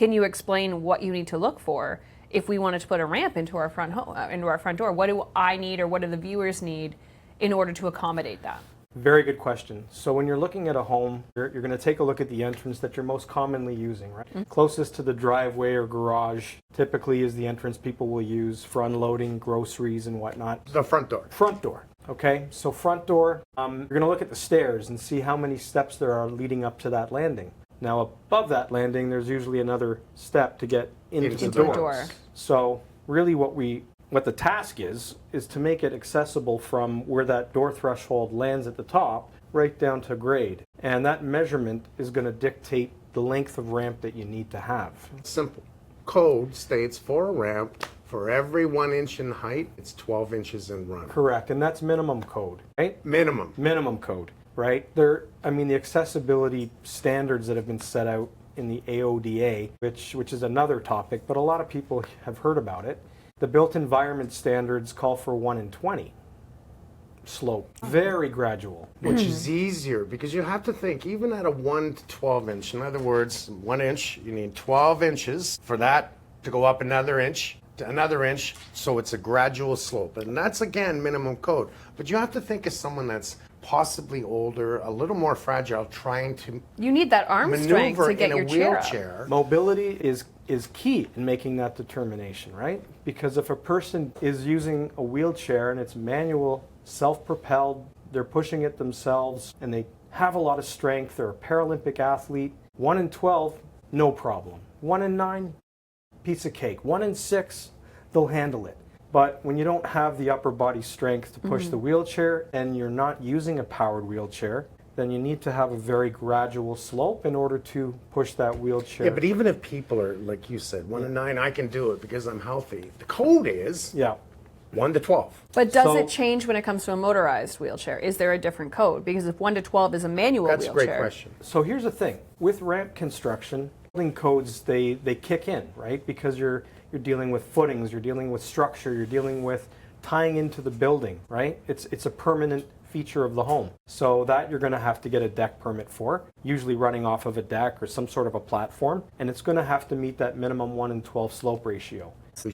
Can you explain what you need to look for if we wanted to put a ramp into our front door? What do I need, or what do the viewers need in order to accommodate that? Very good question. So when you're looking at a home, you're going to take a look at the entrance that you're most commonly using, right? Closest to the driveway or garage typically is the entrance people will use for unloading groceries and whatnot. The front door. Front door. Okay, so front door, you're going to look at the stairs and see how many steps there are leading up to that landing. Now above that landing, there's usually another step to get into the door. So really what the task is to make it accessible from where that door threshold lands at the top right down to grade. And that measurement is going to dictate the length of ramp that you need to have. Simple. Code states for a ramp, for every 1 inch in height, it's 12 inches in run. Correct, and that's minimum code, right? Minimum code, right? The accessibility standards that have been set out in the AODA, which is another topic, but a lot of people have heard about it. The built environment standards call for 1 in 20 slope, very gradual. Which is easier because you have to think, even at a 1 to 12 inch, in other words, 1 inch, you need 12 inches for that to go up another inch to another inch, so it's a gradual slope. And that's, again, minimum code. But you have to think of someone that's possibly older, a little more fragile, trying to You need that arm strength to get your chair wheelchair. Mobility is key in making that determination, right? Because if a person is using a wheelchair and it's manual, self-propelled, they're pushing it themselves, and they have a lot of strength, they're a Paralympic athlete, 1 in 12, no problem. 1 in 9, piece of cake. 1 in 6, they'll handle it. But when you don't have the upper body strength to push the wheelchair and you're not using a powered wheelchair, then you need to have a very gradual slope in order to push that wheelchair. Yeah, but even if people are, like you said, 1 in 9, I can do it because I'm healthy. The code is 1 to 12. But does it change when it comes to a motorized wheelchair? Is there a different code? Because if 1 to 12 is a manual That's wheelchair. a great question. So here's the thing. With ramp construction, building codes, they kick in, right? Because you're dealing with footings, you're dealing with structure, you're dealing with tying into the building, right? It's a permanent feature of the home. So that you're going to have to get a deck permit for, usually running off of a deck or some sort of a platform, and it's going to have to meet that minimum 1 in 12 slope ratio.